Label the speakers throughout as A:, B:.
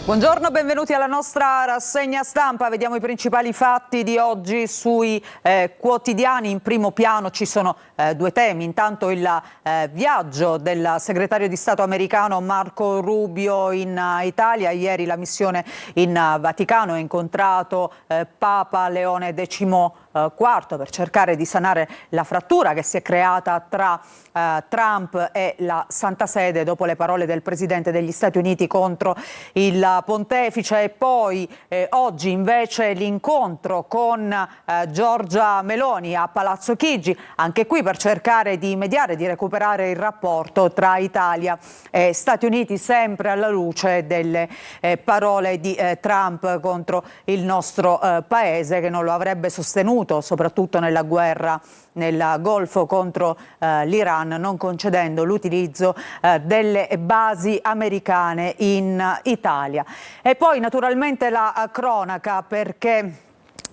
A: Buongiorno, benvenuti alla nostra rassegna stampa. Vediamo i principali fatti di oggi sui quotidiani. In primo piano ci sono due temi. Intanto il viaggio del segretario di Stato americano Marco Rubio in Italia. Ieri la missione in Vaticano ha incontrato Papa Leone XIV per cercare di sanare la frattura che si è creata tra Trump e la Santa Sede dopo le parole del Presidente degli Stati Uniti contro il Pontefice. E poi oggi invece l'incontro con Giorgia Meloni a Palazzo Chigi, anche qui per cercare di mediare, di recuperare il rapporto tra Italia e Stati Uniti, sempre alla luce delle parole di Trump contro il nostro paese, che non lo avrebbe sostenuto soprattutto nella guerra nel Golfo contro l'Iran, non concedendo l'utilizzo delle basi americane in Italia. E poi naturalmente la cronaca, perché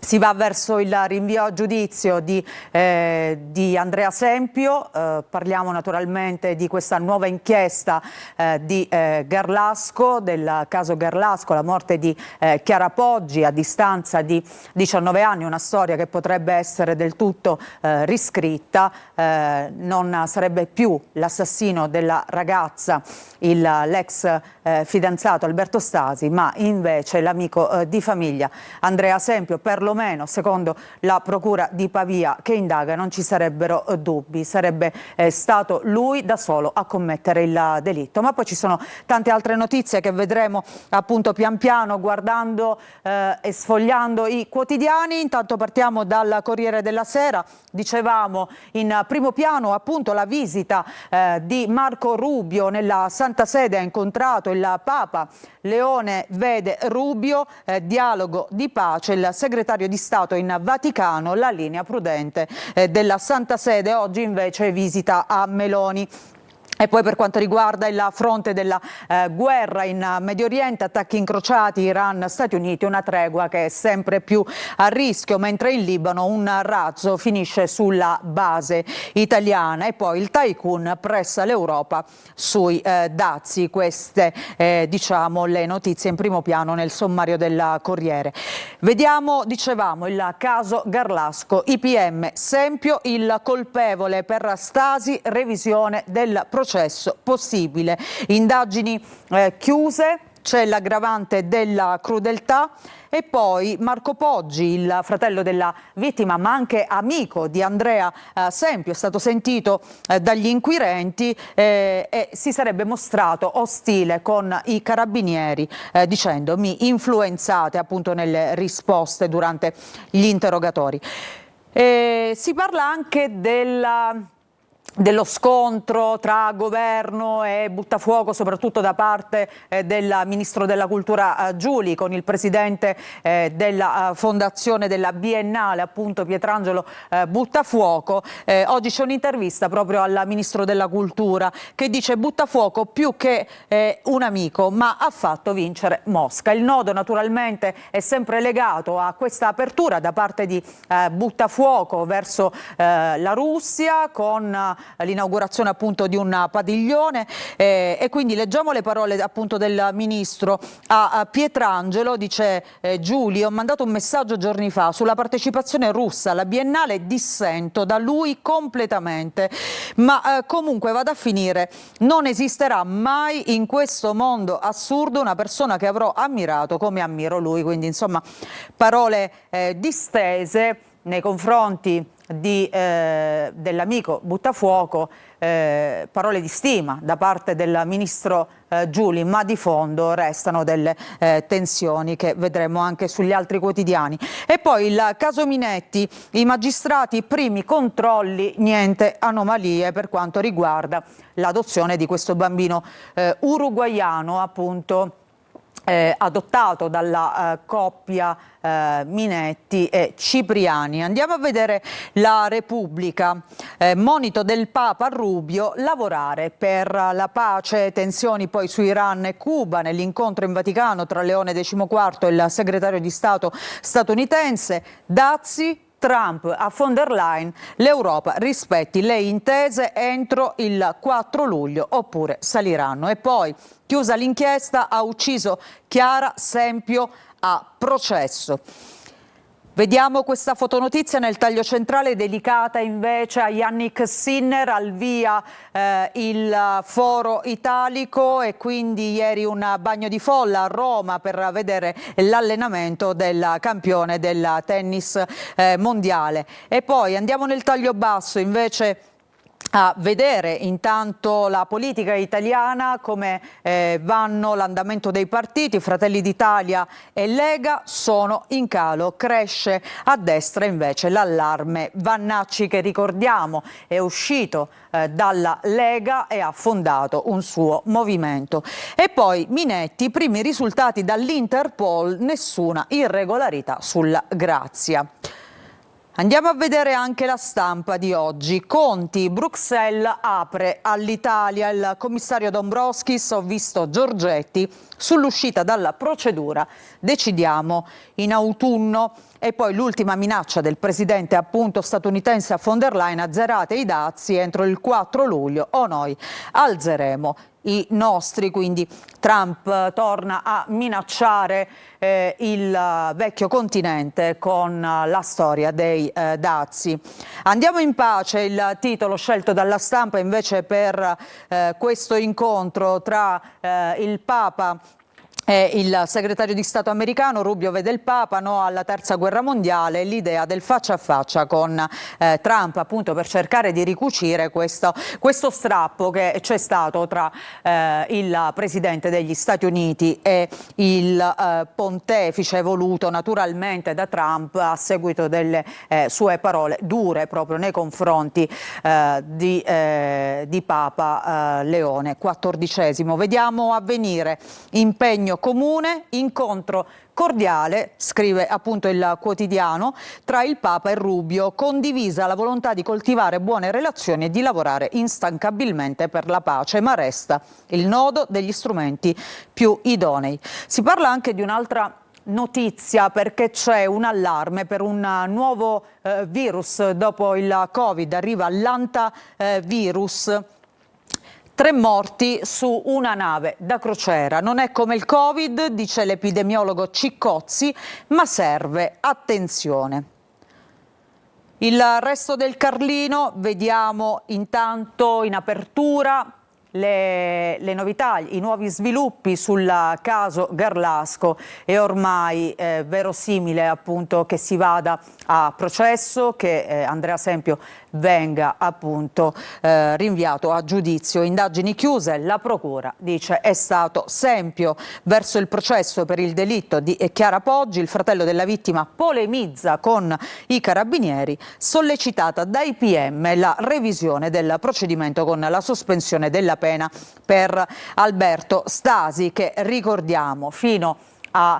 A: si va verso il rinvio a giudizio di Andrea Sempio. Parliamo naturalmente di questa nuova inchiesta di Garlasco, del caso Garlasco, la morte di Chiara Poggi a distanza di 19 anni, una storia che potrebbe essere del tutto riscritta. Non sarebbe più l'assassino della ragazza, l'ex fidanzato Alberto Stasi, ma invece l'amico di famiglia Andrea Sempio. Perlomeno secondo la procura di Pavia che indaga non ci sarebbero dubbi, sarebbe stato lui da solo a commettere il delitto. Ma poi ci sono tante altre notizie che vedremo appunto pian piano guardando e sfogliando i quotidiani. Intanto partiamo dal Corriere della Sera. Dicevamo in primo piano appunto la visita di Marco Rubio nella Santa Sede, ha incontrato il Papa. Leone vede Rubio, dialogo di pace. Il segretario di Stato in Vaticano, la linea prudente della Santa Sede. Oggi invece visita a Meloni. E poi per quanto riguarda il fronte della guerra in Medio Oriente, attacchi incrociati Iran-Stati Uniti, una tregua che è sempre più a rischio, mentre in Libano un razzo finisce sulla base italiana. E poi il tycoon pressa l'Europa sui dazi. Queste diciamo le notizie in primo piano nel sommario del Corriere. Vediamo, dicevamo, il caso Garlasco, IPM, Sempio il colpevole per Stasi, revisione del processo possibile, indagini chiuse, c'è l'aggravante della crudeltà. E poi Marco Poggi, il fratello della vittima ma anche amico di Andrea Sempio, è stato sentito dagli inquirenti e si sarebbe mostrato ostile con i carabinieri, dicendo: mi influenzate, appunto nelle risposte durante gli interrogatori. Si parla anche dello scontro tra governo e buttafuoco, soprattutto da parte del ministro della cultura Giuli con il presidente della fondazione della Biennale, appunto Pietrangelo Buttafuoco. Oggi c'è un'intervista proprio al ministro della cultura che dice: Buttafuoco più che un amico, ma ha fatto vincere Mosca. Il nodo naturalmente è sempre legato a questa apertura da parte di Buttafuoco verso la Russia, con l'inaugurazione appunto di un padiglione, e quindi leggiamo le parole appunto del ministro a Pietrangelo. Dice Giuli: ho mandato un messaggio giorni fa sulla partecipazione russa alla Biennale, dissento da lui completamente, ma comunque vado a finire, non esisterà mai in questo mondo assurdo una persona che avrò ammirato come ammiro lui. Quindi insomma parole distese nei confronti dell'amico Buttafuoco, parole di stima da parte del ministro Giuli, ma di fondo restano delle tensioni che vedremo anche sugli altri quotidiani. E poi il caso Minetti, i magistrati, primi controlli, niente anomalie per quanto riguarda l'adozione di questo bambino uruguaiano, appunto adottato dalla coppia Minetti e Cipriani. Andiamo a vedere la Repubblica. Monito del Papa a Rubio, lavorare per la pace, tensioni poi su Iran e Cuba nell'incontro in Vaticano tra Leone XIV e il segretario di Stato statunitense. Dazi, Trump a von der Leyen, l'Europa rispetti le intese entro il 4 luglio oppure saliranno. E poi, chiusa l'inchiesta, ha ucciso Chiara, Sempio a processo. Vediamo questa fotonotizia nel taglio centrale dedicata invece a Jannik Sinner, al via il Foro Italico e quindi ieri un bagno di folla a Roma per vedere l'allenamento del campione del tennis mondiale. E poi andiamo nel taglio basso invece a vedere intanto la politica italiana, come vanno l'andamento dei partiti. Fratelli d'Italia e Lega sono in calo, cresce a destra invece l'allarme Vannacci, che ricordiamo è uscito dalla Lega e ha fondato un suo movimento. E poi Minetti, primi risultati dall'Interpol, nessuna irregolarità sulla Grazia. Andiamo a vedere anche la stampa di oggi. Conti, Bruxelles apre all'Italia. Il commissario Dombrovskis, ho visto Giorgetti, sull'uscita dalla procedura decidiamo in autunno. E poi l'ultima minaccia del presidente appunto statunitense a von der Leyen: azzerate i dazi entro il 4 luglio o noi alzeremo i nostri. Quindi Trump torna a minacciare il vecchio continente con la storia dei dazi. Andiamo in pace, il titolo scelto dalla stampa invece per questo incontro tra il Papa e il segretario di Stato americano. Rubio vede il Papa, no alla terza guerra mondiale, l'idea del faccia a faccia con Trump, appunto per cercare di ricucire questo strappo che c'è stato tra il presidente degli Stati Uniti e il pontefice, voluto naturalmente da Trump a seguito delle sue parole dure proprio nei confronti di Papa Leone XIV. Vediamo Avvenire, impegno comune, incontro cordiale, scrive appunto il quotidiano, tra il Papa e Rubio, condivisa la volontà di coltivare buone relazioni e di lavorare instancabilmente per la pace, ma resta il nodo degli strumenti più idonei. Si parla anche di un'altra notizia, perché c'è un allarme per un nuovo virus dopo il Covid, arriva l'antavirus. 3 morti su una nave da crociera. Non è come il Covid, dice l'epidemiologo Ciccozzi, ma serve attenzione. Il resto del Carlino, vediamo intanto in apertura le novità, i nuovi sviluppi sul caso Garlasco. È ormai verosimile appunto che si vada a processo, che Andrea Sempio venga appunto rinviato a giudizio. Indagini chiuse, la procura dice è stato Sempio. Verso il processo per il delitto di Chiara Poggi, il fratello della vittima polemizza con i carabinieri, sollecitata dai PM la revisione del procedimento con la sospensione della pena per Alberto Stasi, che ricordiamo fino a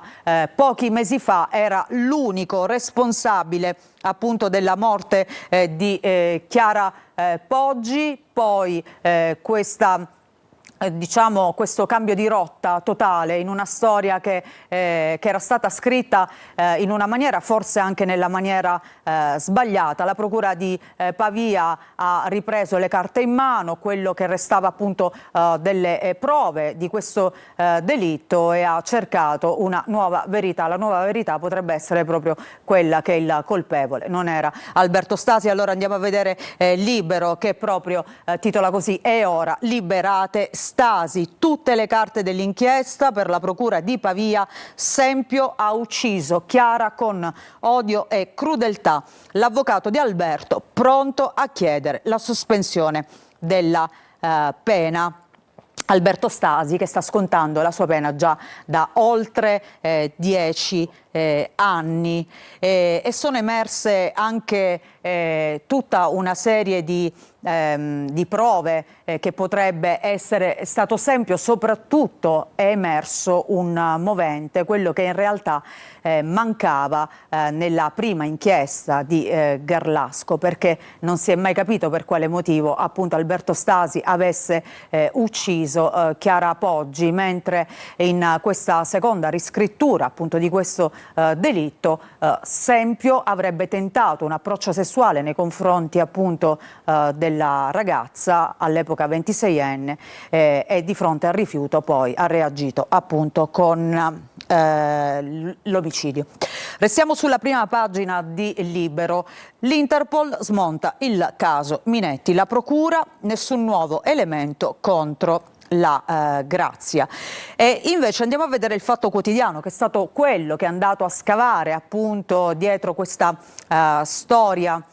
A: pochi mesi fa era l'unico responsabile appunto della morte di Chiara Poggi. Poi questo cambio di rotta totale in una storia che era stata scritta in una maniera, forse anche nella maniera sbagliata. La procura di Pavia ha ripreso le carte in mano, quello che restava appunto delle prove di questo delitto, e ha cercato una nuova verità. La nuova verità potrebbe essere proprio quella che il colpevole non era Alberto Stasi. Allora andiamo a vedere Libero, che proprio titola così: è ora, liberate Stasi. Tutte le carte dell'inchiesta per la procura di Pavia. Sempio ha ucciso Chiara con odio e crudeltà. L'avvocato di Alberto pronto a chiedere la sospensione della pena. Alberto Stasi, che sta scontando la sua pena già da oltre 10 anni, e sono emerse anche tutta una serie di prove che potrebbe essere stato Sempio. Soprattutto è emerso un movente, quello che in realtà mancava nella prima inchiesta di Garlasco, perché non si è mai capito per quale motivo appunto Alberto Stasi avesse ucciso Chiara Poggi, mentre in questa seconda riscrittura appunto di questo delitto. Sempio avrebbe tentato un approccio sessuale nei confronti appunto della ragazza, all'epoca 26enne, e di fronte al rifiuto poi ha reagito appunto con l'omicidio. Restiamo sulla prima pagina di Libero. L'Interpol smonta il caso Minetti, la procura, nessun nuovo elemento contro la Grazia. E invece andiamo a vedere il Fatto Quotidiano, che è stato quello che è andato a scavare appunto dietro questa storia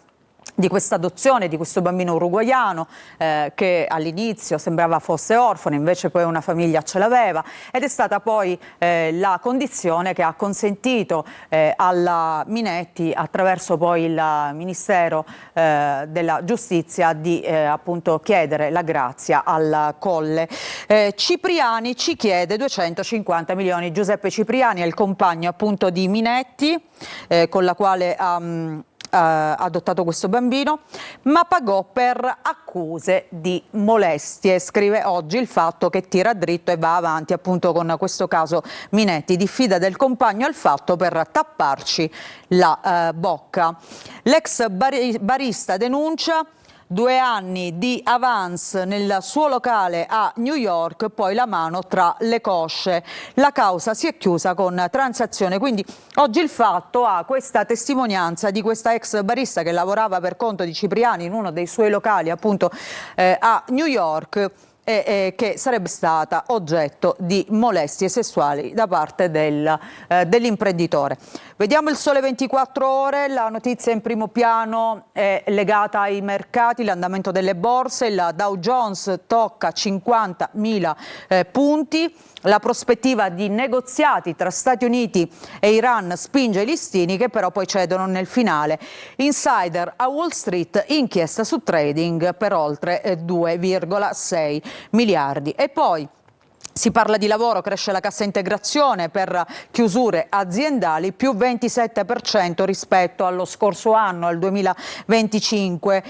A: di questa adozione di questo bambino uruguaiano che all'inizio sembrava fosse orfano, invece poi una famiglia ce l'aveva, ed è stata poi la condizione che ha consentito alla Minetti, attraverso poi il Ministero della Giustizia, di appunto chiedere la grazia al Colle. Cipriani ci chiede 250 milioni. Giuseppe Cipriani è il compagno appunto di Minetti, con la quale ha adottato questo bambino, ma pagò per accuse di molestie. Scrive oggi il Fatto, che tira dritto e va avanti appunto con questo caso Minetti. Diffida del compagno al Fatto per tapparci la bocca. L'ex barista denuncia 2 anni di avance nel suo locale a New York, poi la mano tra le cosce. La causa si è chiusa con transazione. Quindi oggi il Fatto ha questa testimonianza di questa ex barista che lavorava per conto di Cipriani in uno dei suoi locali appunto a New York, che sarebbe stata oggetto di molestie sessuali da parte dell'imprenditore. Vediamo il Sole 24 Ore, la notizia in primo piano è legata ai mercati, l'andamento delle borse. Il Dow Jones tocca 50.000 punti. La prospettiva di negoziati tra Stati Uniti e Iran spinge i listini, che però poi cedono nel finale. Insider a Wall Street, inchiesta su trading per oltre 2,6 miliardi. E poi si parla di lavoro, cresce la cassa integrazione per chiusure aziendali, più 27% rispetto allo scorso anno, al 2025,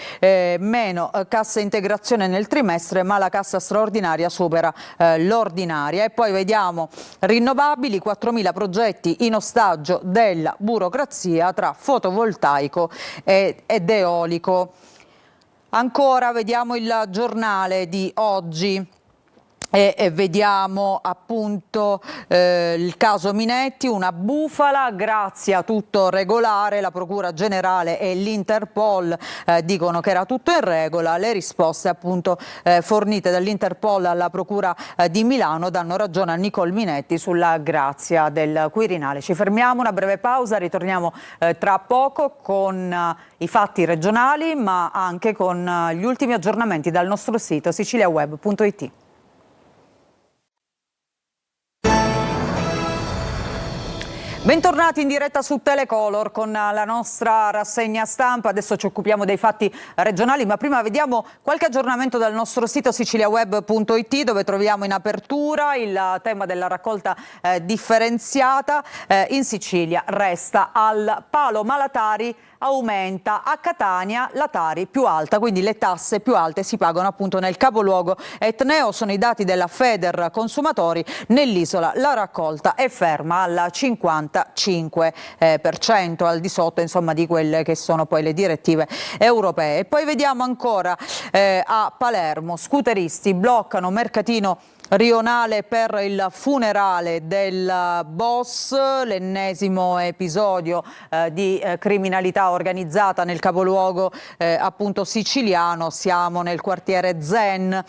A: meno cassa integrazione nel trimestre, ma la cassa straordinaria supera l'ordinaria. E poi vediamo rinnovabili, 4.000 progetti in ostaggio della burocrazia tra fotovoltaico ed eolico. Ancora vediamo il Giornale di oggi. E vediamo appunto il caso Minetti, una bufala, Grazia tutto regolare, la Procura Generale e l'Interpol dicono che era tutto in regola. Le risposte appunto fornite dall'Interpol alla Procura di Milano danno ragione a Nicole Minetti sulla grazia del Quirinale. Ci fermiamo, una breve pausa, ritorniamo tra poco con i fatti regionali, ma anche con gli ultimi aggiornamenti dal nostro sito siciliaweb.it. Bentornati in diretta su Telecolor con la nostra rassegna stampa. Adesso ci occupiamo dei fatti regionali, ma prima vediamo qualche aggiornamento dal nostro sito siciliaweb.it, dove troviamo in apertura il tema della raccolta differenziata. In Sicilia resta al palo, ma la Tari aumenta. A Catania la Tari più alta, quindi le tasse più alte si pagano appunto nel capoluogo etneo. Sono i dati della Feder Consumatori. Nell'isola la raccolta è ferma al 55%, al di sotto insomma di quelle che sono poi le direttive europee. E poi vediamo ancora a Palermo, scooteristi bloccano mercatino rionale per il funerale del boss, l'ennesimo episodio di criminalità organizzata nel capoluogo appunto siciliano. Siamo nel quartiere Zen.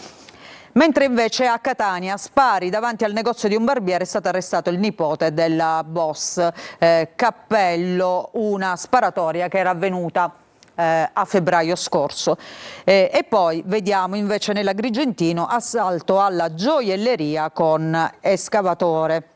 A: Mentre invece a Catania, spari davanti al negozio di un barbiere, è stato arrestato il nipote del boss. Cappello, una sparatoria che era avvenuta a febbraio scorso. E poi vediamo invece nell'Agrigentino, assalto alla gioielleria con escavatore.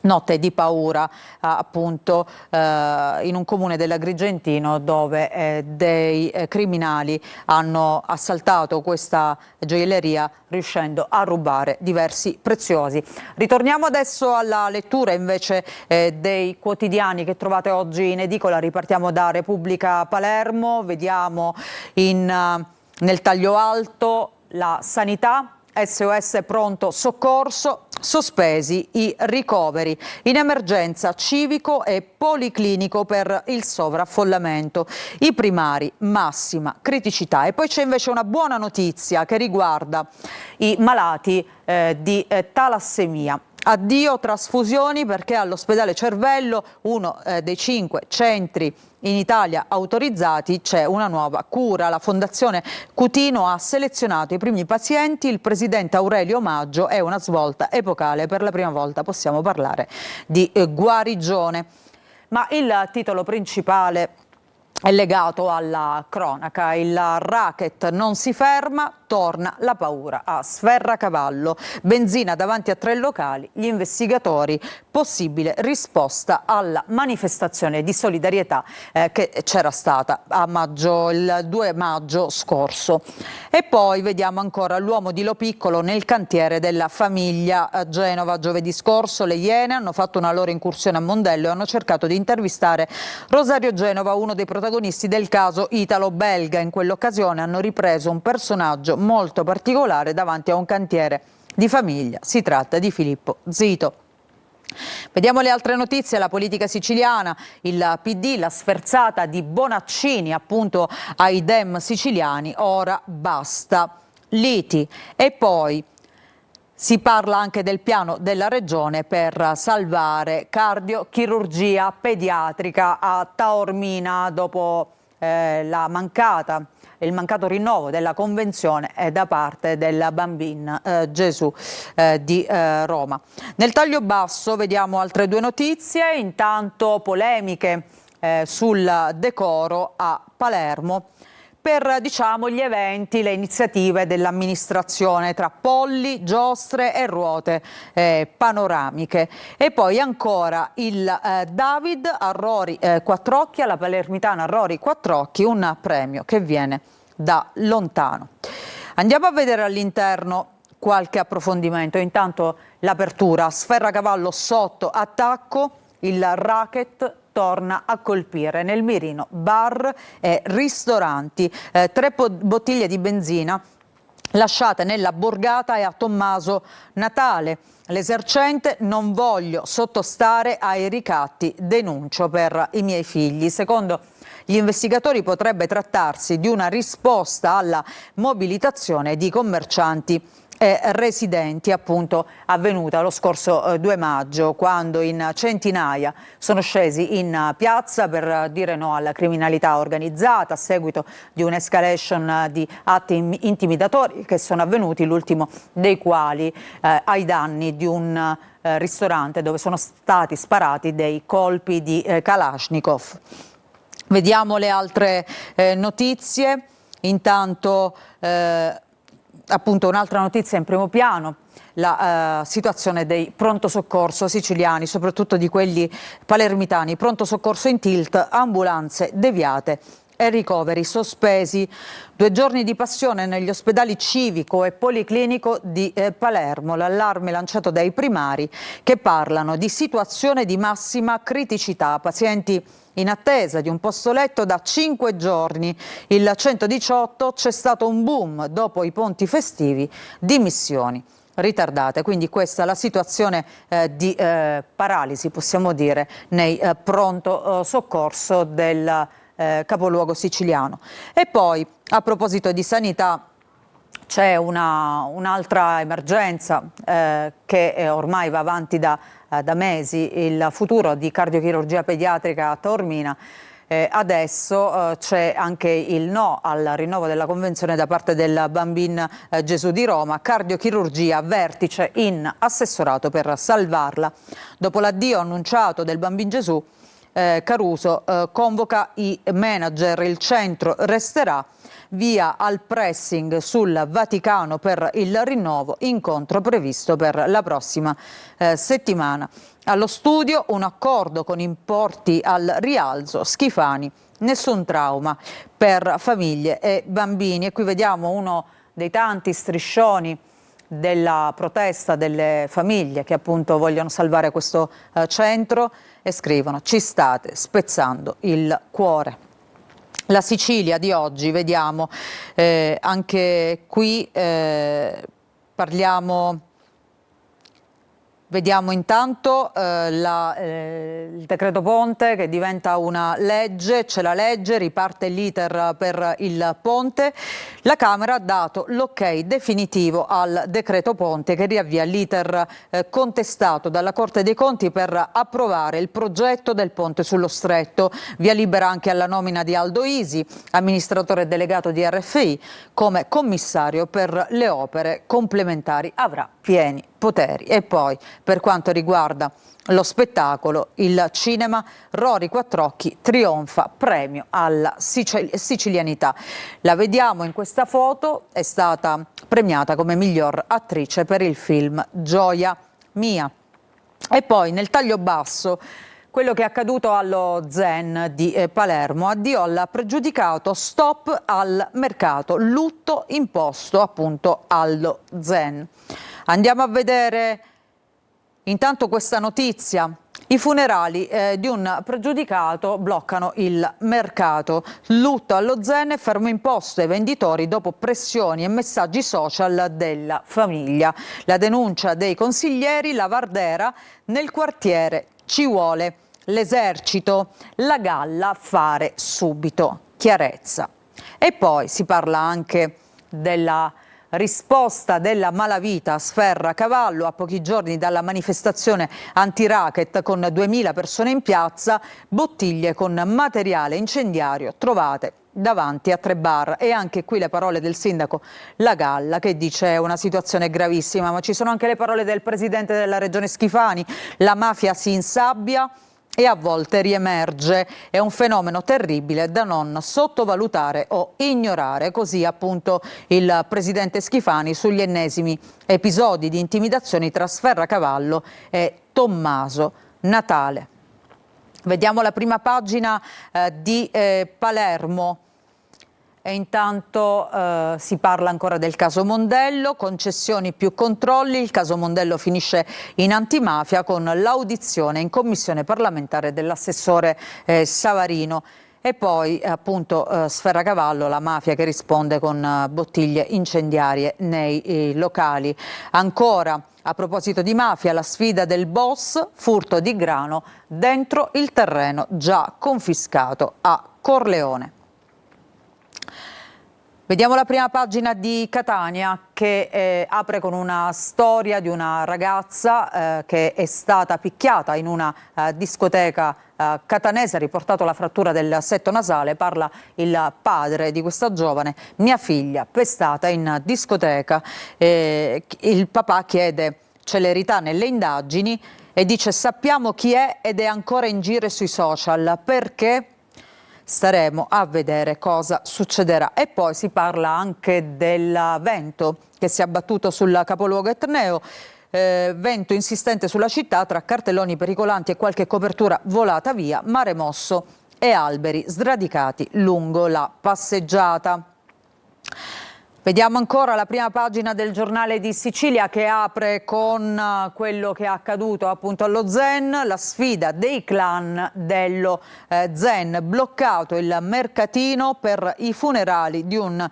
A: Notte di paura appunto in un comune dell'Agrigentino, dove dei criminali hanno assaltato questa gioielleria riuscendo a rubare diversi preziosi. Ritorniamo adesso alla lettura invece dei quotidiani che trovate oggi in edicola. Ripartiamo da Repubblica Palermo, vediamo nel taglio alto la sanità. SOS pronto soccorso, sospesi i ricoveri in emergenza civico e policlinico per il sovraffollamento. I primari, massima criticità. E poi c'è invece una buona notizia che riguarda i malati di talassemia. Addio trasfusioni, perché all'ospedale Cervello, uno dei 5 centri in Italia autorizzati, c'è una nuova cura. La Fondazione Cutino ha selezionato i primi pazienti. Il presidente Aurelio Maggio: è una svolta epocale, per la prima volta possiamo parlare di guarigione. Ma il titolo principale è legato alla cronaca. Il racket non si ferma, torna la paura a Sferracavallo. Benzina davanti a 3 locali, gli investigatori, possibile risposta alla manifestazione di solidarietà che c'era stata a maggio, il 2 maggio scorso. E poi vediamo ancora l'uomo di Lopiccolo nel cantiere della famiglia a Genova. Giovedì scorso le Iene hanno fatto una loro incursione a Mondello e hanno cercato di intervistare Rosario Genova, uno dei protagonisti del caso italo-belga. In quell'occasione hanno ripreso un personaggio molto particolare davanti a un cantiere di famiglia. Si tratta di Filippo Zito. Vediamo le altre notizie. La politica siciliana, il PD, la sferzata di Bonaccini appunto ai Dem siciliani, ora basta liti. E poi si parla anche del piano della regione per salvare cardiochirurgia pediatrica a Taormina dopo il mancato rinnovo della convenzione da parte del Bambin Gesù di Roma. Nel taglio basso vediamo altre 2 notizie. Intanto polemiche sul decoro a Palermo per, diciamo, gli eventi, le iniziative dell'amministrazione tra polli, giostre e ruote panoramiche. E poi ancora il David a Rori Quattrocchi, alla palermitana Rori Quattrocchi, un premio che viene da lontano. Andiamo a vedere all'interno qualche approfondimento. Intanto l'apertura, Sferracavallo sotto attacco, il racket torna a colpire nel mirino bar e ristoranti. 3 bottiglie di benzina lasciate nella borgata e a Tommaso Natale. L'esercente: non voglio sottostare ai ricatti, denuncio per i miei figli. Secondo gli investigatori potrebbe trattarsi di una risposta alla mobilitazione di commercianti e residenti appunto avvenuta lo scorso 2 maggio, quando in centinaia sono scesi in piazza per dire no alla criminalità organizzata a seguito di un'escalation di atti intimidatori che sono avvenuti, l'ultimo dei quali ai danni di un ristorante dove sono stati sparati dei colpi di Kalashnikov. Vediamo le altre notizie. Intanto appunto un'altra notizia in primo piano, la situazione dei pronto soccorso siciliani, soprattutto di quelli palermitani. Pronto soccorso in tilt, ambulanze deviate e ricoveri sospesi. 2 giorni di passione negli ospedali civico e policlinico di Palermo. L'allarme lanciato dai primari che parlano di situazione di massima criticità. Pazienti in attesa di un posto letto da 5 giorni. Il 118: c'è stato un boom dopo i ponti festivi, dimissioni ritardate. Quindi questa è la situazione di paralisi, possiamo dire, nei pronto soccorso del capoluogo siciliano. E poi, a proposito di sanità, c'è un'altra emergenza che ormai va avanti da mesi, il futuro di cardiochirurgia pediatrica a Taormina. Adesso c'è anche il no al rinnovo della convenzione da parte del Bambin Gesù di Roma. Cardiochirurgia, vertice in assessorato per salvarla. Dopo l'addio annunciato del Bambin Gesù, Caruso convoca i manager. Il centro resterà, via al pressing sul Vaticano per il rinnovo, incontro previsto per la prossima settimana. Allo studio un accordo con importi al rialzo. Schifani: nessun trauma per famiglie e bambini. E qui vediamo uno dei tanti striscioni della protesta delle famiglie che appunto vogliono salvare questo centro e scrivono: ci state spezzando il cuore. La Sicilia di oggi, vediamo, anche qui parliamo Vediamo intanto il decreto ponte che diventa una legge, c'è la legge, riparte l'iter per il ponte. La Camera ha dato l'ok definitivo al decreto ponte che riavvia l'iter contestato dalla Corte dei Conti per approvare il progetto del ponte sullo Stretto. Via libera anche alla nomina di Aldo Isi, amministratore delegato di RFI, come commissario per le opere complementari. Avrà pieni poteri. E poi, per quanto riguarda lo spettacolo, il cinema, Rory Quattrocchi trionfa, premio alla sicilianità. La vediamo in questa foto, è stata premiata come miglior attrice per il film Gioia Mia. E poi nel taglio basso quello che è accaduto allo Zen di Palermo, addio al pregiudicato, stop al mercato, lutto imposto appunto allo Zen. Andiamo a vedere intanto questa notizia. I funerali di un pregiudicato bloccano il mercato. Lutto allo Zen, fermo imposto ai venditori dopo pressioni e messaggi social della famiglia. La denuncia dei consiglieri, la Vardera, nel quartiere ci vuole l'esercito, la galla fare subito chiarezza. E poi si parla anche della risposta della malavita a Sferracavallo a pochi giorni dalla manifestazione anti-racket con 2000 persone in piazza, bottiglie con materiale incendiario trovate davanti a 3 bar. E anche qui le parole del sindaco La Galla che dice è una situazione gravissima, ma ci sono anche le parole del presidente della regione Schifani: la mafia si insabbia e a volte riemerge, è un fenomeno terribile da non sottovalutare o ignorare. Così appunto il presidente Schifani sugli ennesimi episodi di intimidazioni tra Sferracavallo e Tommaso Natale. Vediamo la prima pagina di Palermo. E intanto si parla ancora del caso Mondello, concessioni più controlli, il caso Mondello finisce in antimafia con l'audizione in commissione parlamentare dell'assessore Savarino. E poi appunto Sferracavallo, la mafia che risponde con bottiglie incendiarie nei locali. Ancora a proposito di mafia, la sfida del boss, furto di grano dentro il terreno già confiscato a Corleone. Vediamo la prima pagina di Catania che apre con una storia di una ragazza che è stata picchiata in una discoteca catanese, ha riportato la frattura del setto nasale. Parla il padre di questa giovane: mia figlia pestata in discoteca. Il papà chiede celerità nelle indagini e dice: sappiamo chi è ed è ancora in giro sui social, perché staremo a vedere cosa succederà. E poi si parla anche del vento che si è abbattuto sul capoluogo etneo, vento insistente sulla città tra cartelloni pericolanti e qualche copertura volata via, mare mosso e alberi sradicati lungo la passeggiata. Vediamo ancora la prima pagina del Giornale di Sicilia che apre con quello che è accaduto appunto allo Zen, la sfida dei clan dello Zen, bloccato il mercatino per i funerali di un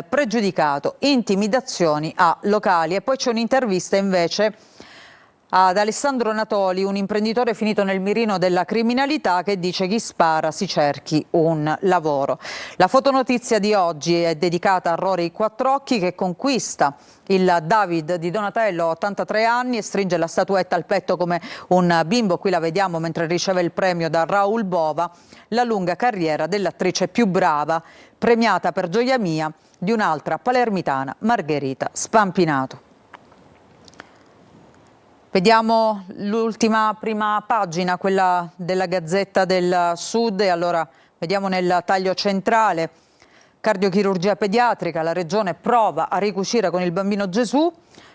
A: pregiudicato, intimidazioni a locali. E poi c'è un'intervista invece ad Alessandro Natoli, un imprenditore finito nel mirino della criminalità, che dice: chi spara si cerchi un lavoro. La fotonotizia di oggi è dedicata a Rory Quattrocchi che conquista il David di Donatello, 83 anni, e stringe la statuetta al petto come un bimbo. Qui la vediamo mentre riceve il premio da Raoul Bova, la lunga carriera dell'attrice più brava, premiata per Gioia Mia di un'altra palermitana, Margherita Spampinato. Vediamo l'ultima prima pagina, quella della Gazzetta del Sud, e allora vediamo nel taglio centrale: cardiochirurgia pediatrica, la regione prova a ricucire con il bambino Gesù,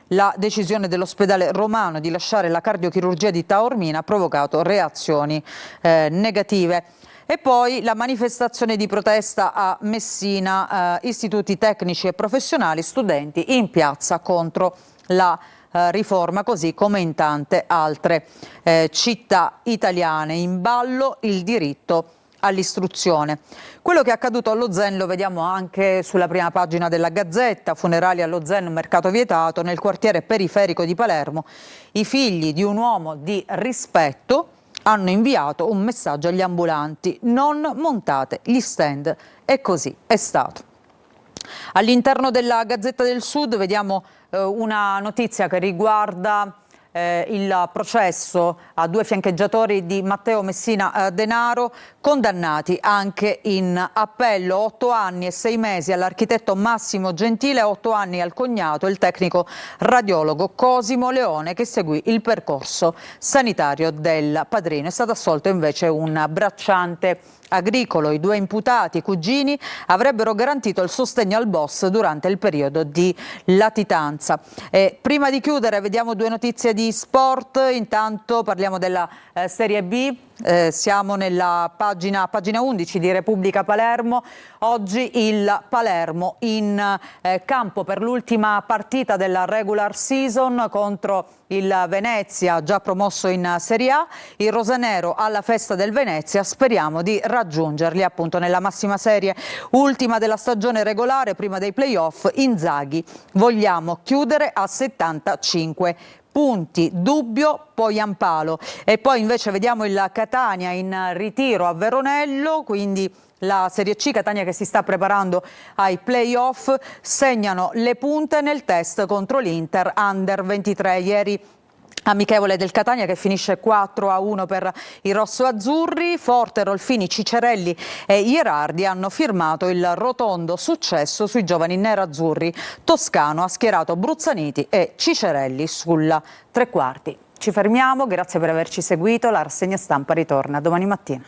A: la decisione dell'ospedale romano di lasciare la cardiochirurgia di Taormina ha provocato reazioni negative. E poi la manifestazione di protesta a Messina, istituti tecnici e professionali, studenti in piazza contro la riforma, così come in tante altre città italiane. In ballo il diritto all'istruzione. Quello che è accaduto allo Zen lo vediamo anche sulla prima pagina della Gazzetta. Funerali allo Zen, mercato vietato, nel quartiere periferico di Palermo. I figli di un uomo di rispetto hanno inviato un messaggio agli ambulanti: non montate gli stand, e così è stato. All'interno della Gazzetta del Sud vediamo una notizia che riguarda il processo a 2 fiancheggiatori di Matteo Messina Denaro, condannati anche in appello. 8 anni e 6 mesi all'architetto Massimo Gentile, 8 anni al cognato, il tecnico radiologo Cosimo Leone, che seguì il percorso sanitario del padrino. È stato assolto invece un bracciante agricolo. I 2 imputati, cugini, avrebbero garantito il sostegno al boss durante il periodo di latitanza. Prima di chiudere vediamo 2 notizie di sport. Intanto parliamo della Serie B. Siamo nella pagina 11 di Repubblica Palermo. Oggi il Palermo in campo per l'ultima partita della regular season contro il Venezia, già promosso in Serie A. Il rosanero alla festa del Venezia, speriamo di raggiungerli appunto nella massima serie, ultima della stagione regolare, prima dei playoff. Inzaghi: vogliamo chiudere a 75 punti, dubbio Poyampalo. E poi invece vediamo il Catania in ritiro a Veronello, quindi la Serie C. Catania che si sta preparando ai playoff. Segnano le punte nel test contro l'Inter Under 23. Ieri amichevole del Catania che finisce 4-1 per i rosso-azzurri. Forte, Rolfini, Cicerelli e Ierardi hanno firmato il rotondo successo sui giovani nerazzurri. Toscano ha schierato Bruzzaniti e Cicerelli sulla tre quarti. Ci fermiamo, grazie per averci seguito, la rassegna stampa ritorna domani mattina.